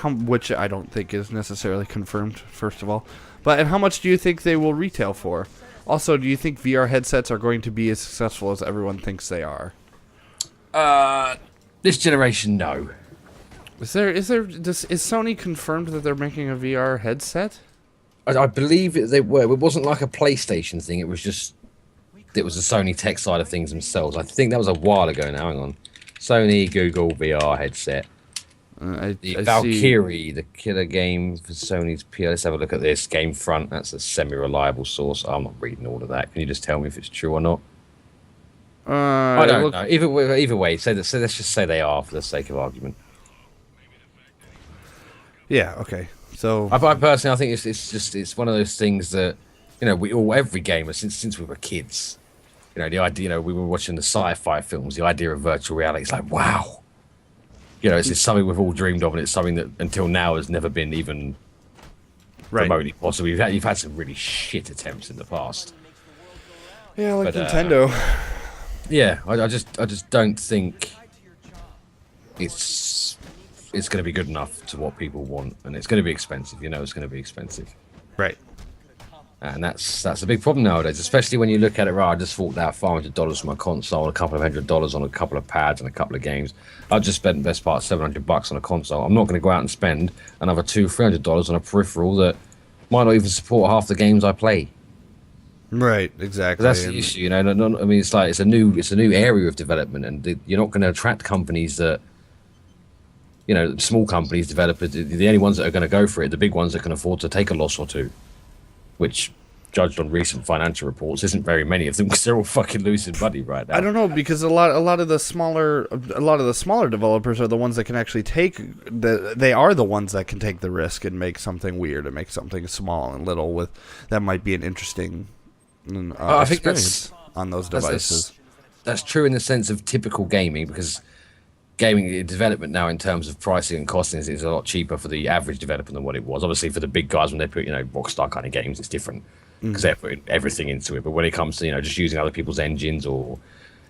Which I don't think is necessarily confirmed, first of all. And how much do you think they will retail for? Also, do you think VR headsets are going to be as successful as everyone thinks they are? This generation, no. Is Sony confirmed that they're making a VR headset? I believe they were. It wasn't like a PlayStation thing. It was the Sony tech side of things themselves. I think that was a while ago now. Hang on. Sony Google VR headset. The Valkyrie, the killer game for Sony's PS. Let's have a look at this. Gamefront, that's a semi-reliable source. I'm not reading all of that. Can you just tell me if it's true or not? I don't know. Either way, let's just say they are for the sake of argument. Yeah, okay. So I personally, I think it's one of those things that, every gamer since we were kids, the idea, we were watching the sci-fi films, the idea of virtual reality is like, wow. It's something we've all dreamed of, and it's something that until now has never been even remotely possible. You've had some really shit attempts in the past. Yeah, like Nintendo. Yeah, I just don't think it's going to be good enough to what people want, and it's going to be expensive. It's going to be expensive. Right. And that's a big problem nowadays, especially when you look at it. Right, I just forked out $500 for my console, a couple of $100 on a couple of pads and a couple of games. I've just spent the best part $700 on a console. I'm not going to go out and spend another $200-300 on a peripheral that might not even support half the games I play. Right, exactly. That's the issue, I mean, it's a new area of development, and you're not going to attract companies that, small companies, developers. The only ones that are going to go for it, the big ones that can afford to take a loss or two. Which, judged on recent financial reports, isn't very many of them, because they're all fucking losing money right now. I don't know, because a lot of the smaller developers are the ones that can actually they are the ones that can take the risk and make something weird and make something small and little that might be an interesting I think experience on those devices. That's true in the sense of typical gaming, because gaming development now in terms of pricing and costing is a lot cheaper for the average developer than what it was. Obviously, for the big guys, when they put Rockstar kind of games, it's different because they're putting everything into it. But when it comes to just using other people's engines or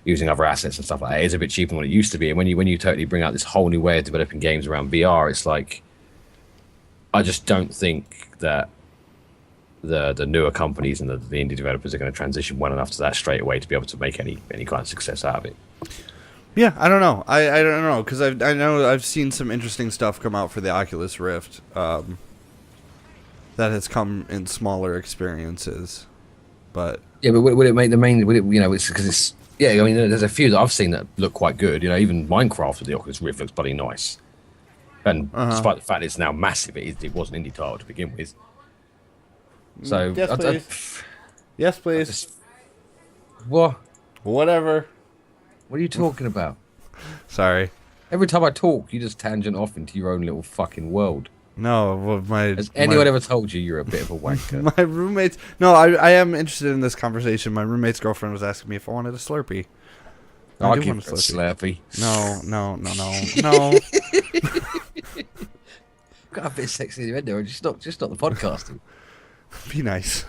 using other assets and stuff like that, it's a bit cheaper than what it used to be. And when you totally bring out this whole new way of developing games around VR, it's like, I just don't think that the newer companies and the indie developers are going to transition well enough to that straight away to be able to make any kind of success out of it. Yeah, I don't know. I don't know, because I know I've seen some interesting stuff come out for the Oculus Rift that has come in smaller experiences, but yeah, but would it make the main? Would it? It's because it's I mean, there's a few that I've seen that look quite good. Even Minecraft with the Oculus Rift looks bloody nice, and despite the fact it's now massive, it was an indie title to begin with. So yes, please. Yes, please. What? Whatever. What are you talking about? Sorry. Every time I talk, you just tangent off into your own little fucking world. No, well, Has anyone ever told you you're a bit of a wanker? my roommates. No, I am interested in this conversation. My roommate's girlfriend was asking me if I wanted a Slurpee. I do want a Slurpee. No. Got a bit sexy in there, just not the podcasting. Be nice.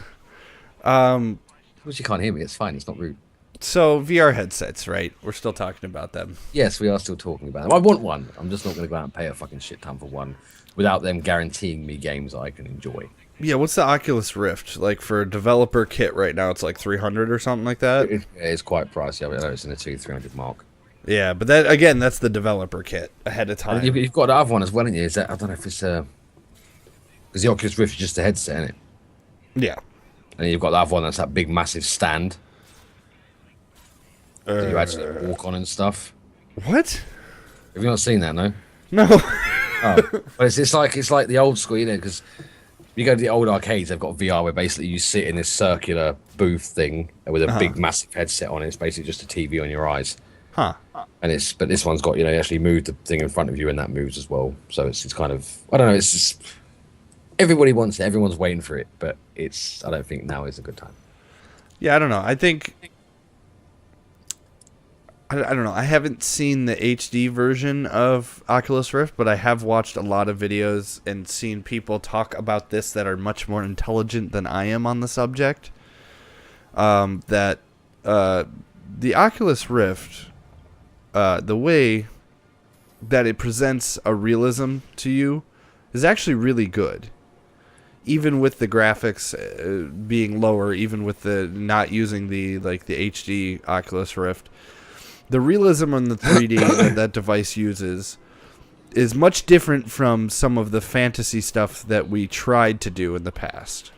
Well, you can't hear me. It's fine. It's not rude. So VR headsets, right? We're still talking about them. Yes, we are still talking about them. I want one. I'm just not going to go out and pay a fucking shit ton for one without them guaranteeing me games I can enjoy. Yeah, what's the Oculus Rift? Like for a developer kit right now, it's like 300 or something like that? It's quite pricey. I know it's in the 200-300 mark. Yeah, but that again, that's the developer kit ahead of time. And you've got the other one as well, haven't you? Is that, I don't know if it's... Because the Oculus Rift is just a headset, isn't it? Yeah. And you've got the other one that's that big, massive stand. That you actually walk on and stuff. What? Have you not seen that, no? No. But it's like the old school, you know, because you go to the old arcades, they've got VR where basically you sit in this circular booth thing with a big, massive headset on it. It's basically just a TV on your eyes. Huh. But this one's got, you know, you actually move the thing in front of you and that moves as well. So it's kind of, I don't know, it's just, everybody wants it, everyone's waiting for it, but I don't think now is a good time. Yeah, I don't know. I think, I don't know. I haven't seen the HD version of Oculus Rift, but I have watched a lot of videos and seen people talk about this that are much more intelligent than I am on the subject. The Oculus Rift, the way that it presents a realism to you is actually really good. Even with the graphics being lower, even with the not using the HD Oculus Rift, the realism on the 3D that device uses is much different from some of the fantasy stuff that we tried to do in the past.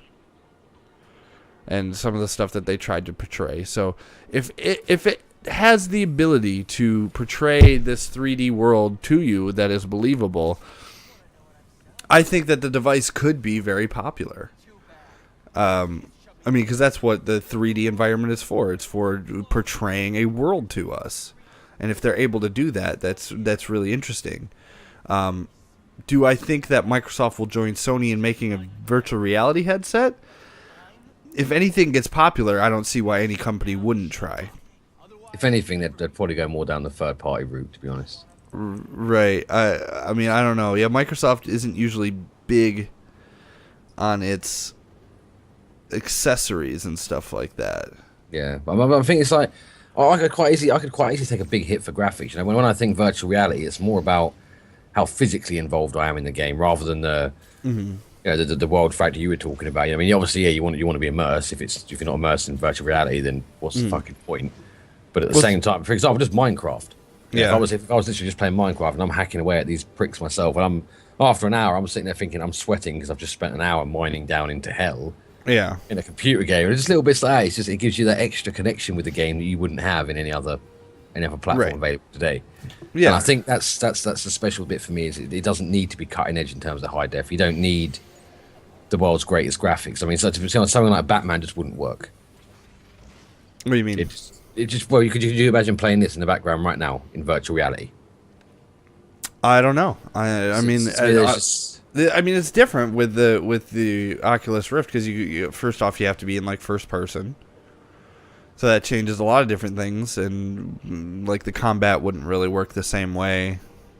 And some of the stuff that they tried to portray. So if it has the ability to portray this 3D world to you that is believable, I think that the device could be very popular. I mean, because that's what the 3D environment is for. It's for portraying a world to us. And if they're able to do that, that's really interesting. Do I think that Microsoft will join Sony in making a virtual reality headset? If anything gets popular, I don't see why any company wouldn't try. If anything, they'd probably go more down the third-party route, to be honest. Right. I mean, I don't know. Yeah, Microsoft isn't usually big on its accessories and stuff like that. Yeah, but I think it's like I could quite easily take a big hit for graphics. You know, when I think virtual reality, it's more about how physically involved I am in the game rather than the you know, the world factor you were talking about. I mean, obviously, yeah, you want to be immersed. If you're not immersed in virtual reality, then what's the fucking point? But at the same time, for example, just Minecraft. Yeah. If I was literally just playing Minecraft and I'm hacking away at these pricks myself, and after an hour, I'm sitting there thinking I'm sweating because I've just spent an hour mining down into hell. Yeah. In a computer game, and just little bits like that. It gives you that extra connection with the game that you wouldn't have in any other platform available today. Yeah. And I think that's the special bit for me is it doesn't need to be cutting edge in terms of high def. You don't need the world's greatest graphics. I mean, so something like Batman just wouldn't work. What do you mean? Well, could you imagine playing this in the background right now in virtual reality? I don't know. I mean, it's different with the Oculus Rift because you first off you have to be in like first person, so that changes a lot of different things, and like the combat wouldn't really work the same way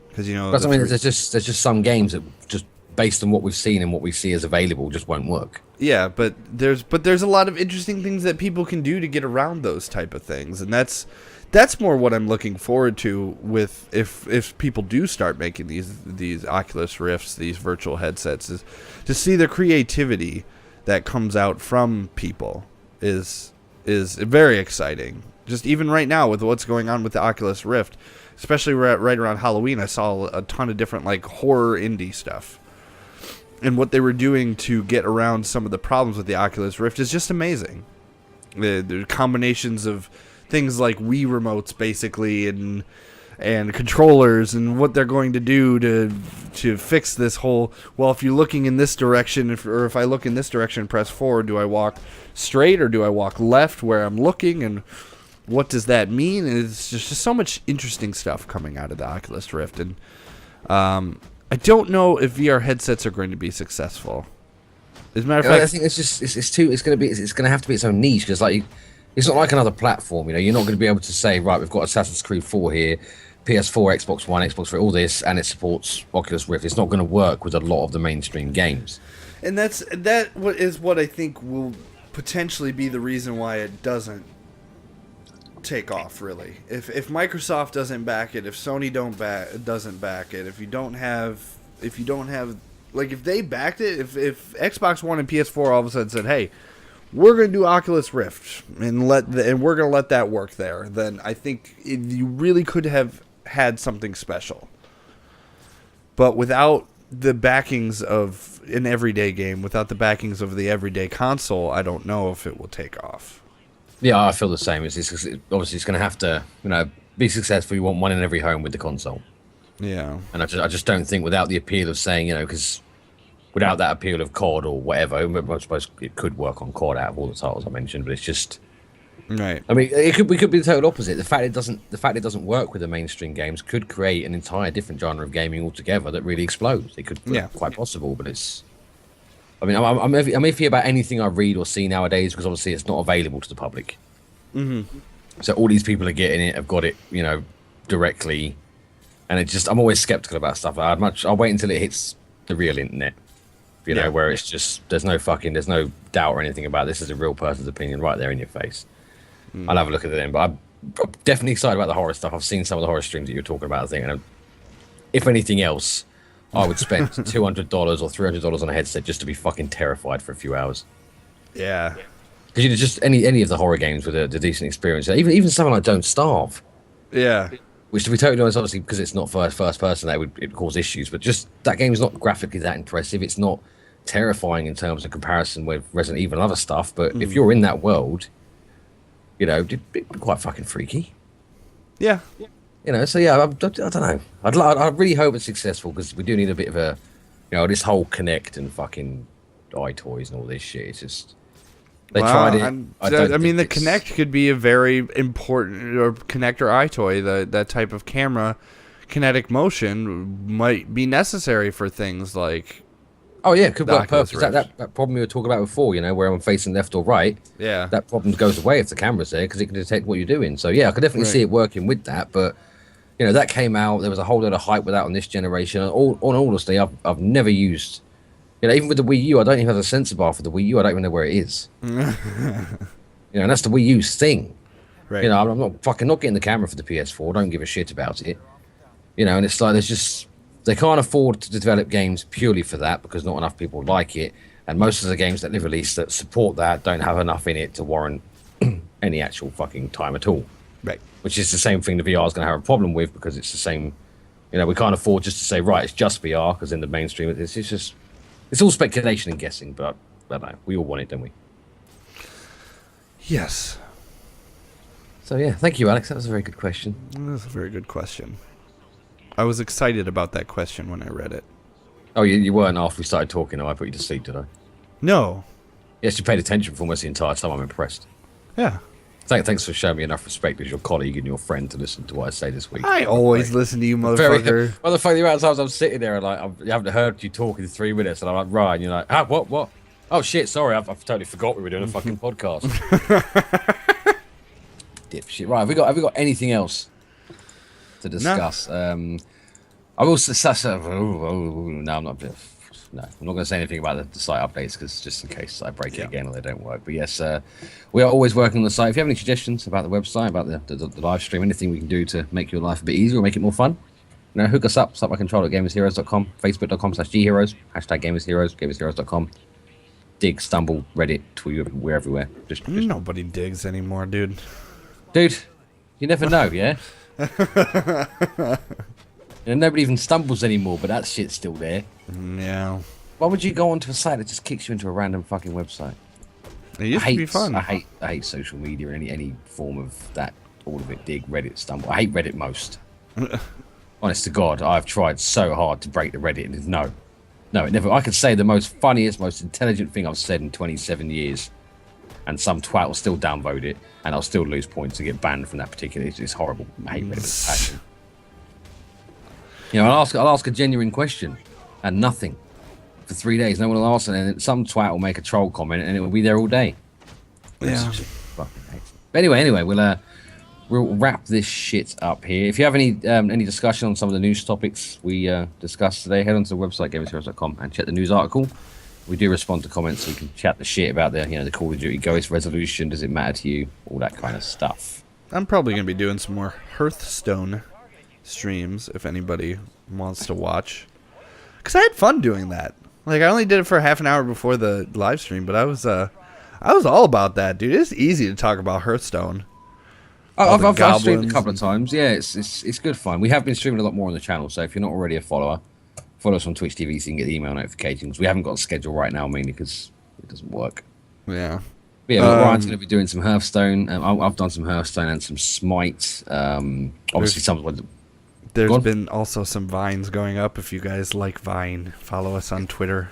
because you know. But I mean, there's just some games that just based on what we've seen and what we see as available just won't work. Yeah, but there's a lot of interesting things that people can do to get around those type of things, and that's more what I'm looking forward to with if people do start making these Oculus Rifts, these virtual headsets, is to see the creativity that comes out from people is very exciting. Just even right now with what's going on with the Oculus Rift, especially right around Halloween, I saw a ton of different like horror indie stuff. And what they were doing to get around some of the problems with the Oculus Rift is just amazing. The combinations of things like Wii remotes, basically, and controllers, and what they're going to do to fix this whole. Well, if you're looking in this direction, or if I look in this direction and press forward, do I walk straight or do I walk left where I'm looking? And what does that mean? And it's just so much interesting stuff coming out of the Oculus Rift, and I don't know if VR headsets are going to be successful. As a matter of fact, I think it's going to have to be its own niche, because like it's not like another platform. You're not going to be able to say, right, we've got Assassin's Creed 4 here, PS4, Xbox One, Xbox 3, all this, and it supports Oculus Rift. It's not going to work with a lot of the mainstream games. And that is what I think will potentially be the reason why it doesn't take off, really. If Microsoft doesn't back it, if Sony doesn't back it, if you don't have like, if they backed it, if Xbox One and PS4 all of a sudden said, hey, we're going to do Oculus Rift and we're going to let that work there, then I think you really could have had something special. But without the backings of an everyday game, without the backings of the everyday console, I don't know if it will take off. Yeah, I feel the same. Obviously, it's going to have to, be successful. You want one in every home with the console. Yeah. And I just don't think, without the appeal of saying, because without that appeal of COD or whatever, I suppose it could work on COD out of all the titles I mentioned, but it's just, right. I mean, we could be the total opposite. The fact it doesn't work with the mainstream games could create an entire different genre of gaming altogether that really explodes. It could be quite possible, but it's. I mean, I'm iffy about anything I read or see nowadays, because obviously it's not available to the public. Mm-hmm. So all these people are getting it, have got it, directly, and I'm always skeptical about stuff. I'll wait until it hits the real internet. Where it's just there's no doubt or anything about this is a real person's opinion right there in your face. I'll have a look at it then, but I'm definitely excited about the horror stuff. I've seen some of the horror streams that you're talking about, I think, and if anything else, I would spend $200 or $300 on a headset just to be fucking terrified for a few hours. Yeah, because just any of the horror games with a decent experience, even something like Don't Starve. Yeah. Which, to be totally honest, obviously, because it's not first person, it cause issues. But just that game is not graphically that impressive. It's not terrifying in terms of comparison with Resident Evil and other stuff. But if you're in that world, it'd be quite fucking freaky. Yeah. So yeah, I don't know. I really hope it's successful, because we do need a bit of a, this whole Kinect and fucking iToys and all this shit. It's just. They tried it. I mean, the Kinect could be a very important, or Kinect or iToy, that type of camera, kinetic motion might be necessary for things like. Oh yeah, it could work perfect. That problem we were talking about before, where I'm facing left or right. Yeah. That problem goes away if the camera's there, because it can detect what you're doing. So yeah, I could definitely see it working with that. But that came out. There was a whole lot of hype with that on this generation. Honestly, I've never used. Even with the Wii U, I don't even have a sensor bar for the Wii U. I don't even know where it is. And that's the Wii U's thing. Right. I'm not getting the camera for the PS4. Don't give a shit about it. And it's like they can't afford to develop games purely for that, because not enough people like it. And most of the games that they've released that support that don't have enough in it to warrant any actual fucking time at all. Right. Which is the same thing the VR is going to have a problem with, because it's the same. We can't afford just to say, right, it's just VR, because in the mainstream it's just. It's all speculation and guessing, but I don't know. We all want it, don't we? Yes. So yeah, thank you, Alex. That was a very good question. That was a very good question. I was excited about that question when I read it. Oh, you weren't after we started talking. I put you to sleep, did I? No. Yes, you paid attention for almost the entire time. I'm impressed. Yeah. Thanks for showing me enough respect as your colleague and your friend to listen to what I say this week. I always listen to you, motherfucker. Motherfucker, the amount of times I'm sitting there and I haven't heard you talk in 3 minutes, and I'm like, right, and you're like, what? Oh shit, sorry, I've totally forgot we were doing a fucking podcast. Dipshit. Right, have we got anything else to discuss? No. I will say, no, I'm not. No, I'm not going to say anything about the site updates, because just in case I break it again or they don't work. But yes, we are always working on the site. If you have any suggestions about the website, about the live stream, anything we can do to make your life a bit easier or make it more fun, hook us up. Start by control at gamersheroes.com, facebook.com/gheroes, #gamersheroes, gamersheroes.com. Dig, stumble, Reddit, Twitter, we're everywhere. Just nobody digs anymore, dude. Dude, you never know, yeah? Nobody even stumbles anymore, but that shit's still there. Yeah. Why would you go onto a site that just kicks you into a random fucking website? It used to be fun. I hate social media and any form of that. All of it. Dig, Reddit, stumble. I hate Reddit most. Honest to God, I've tried so hard to break the Reddit, and no, it never. I could say the most funniest, most intelligent thing I've said in 27 years, and some twat will still downvote it, and I'll still lose points to get banned from that particular. It's horrible. I hate Reddit with a passion. You know, I'll ask a genuine question, and nothing for 3 days. No one will answer, and then some twat will make a troll comment, and it will be there all day. Yeah. But anyway, we'll wrap this shit up here. If you have any discussion on some of the news topics we discussed today, head on to the website gamersheroes.com and check the news article. We do respond to comments, so we can chat the shit about the Call of Duty Ghost resolution. Does it matter to you? All that kind of stuff. I'm probably gonna be doing some more Hearthstone streams if anybody wants to watch, because I had fun doing that. Like, I only did it for half an hour before the live stream, but I was all about that, dude. It's easy to talk about Hearthstone. I've streamed a couple of times. Yeah, it's good fun. We have been streaming a lot more on the channel, so if you're not already a follower, follow us on Twitch TV so you can get the email notifications. We haven't got a schedule right now, mainly because it doesn't work. Yeah. But yeah, Ryan's going to be doing some Hearthstone. I've done some Hearthstone and some Smite. Obviously, there's been also some Vines going up. If you guys like Vine, follow us on Twitter.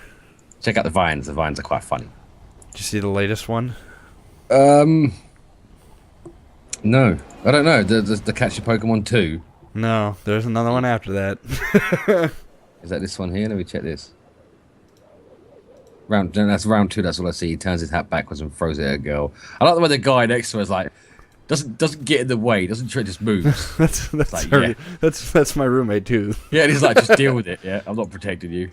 Check out the Vines. The Vines are quite funny. Did you see the latest one? No, I don't know. The Catch Your Pokemon 2. No, there's another one after that. Is that this one here? Let me check this. That's round 2. That's all I see. He turns his hat backwards and throws it at a girl. I like the way the guy next to us doesn't get in the way. Doesn't try, just moves. that's my roommate too. Yeah, and he's like, just deal with it. Yeah, I'm not protecting you.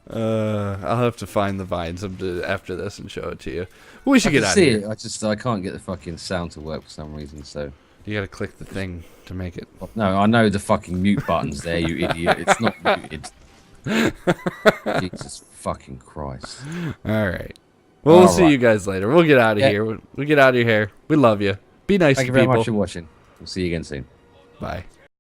I'll have to find the Vines after this and show it to you. We should get out of here. I can't get the fucking sound to work for some reason. So you got to click the thing to make it. No, I know the fucking mute button's there, you idiot. It's not muted. Jesus fucking Christ. All right. Well, we'll see you guys later. We'll get out of here. We get out of here. We love you. Be nice to people. Thank you very much for watching. We'll see you again soon. Bye.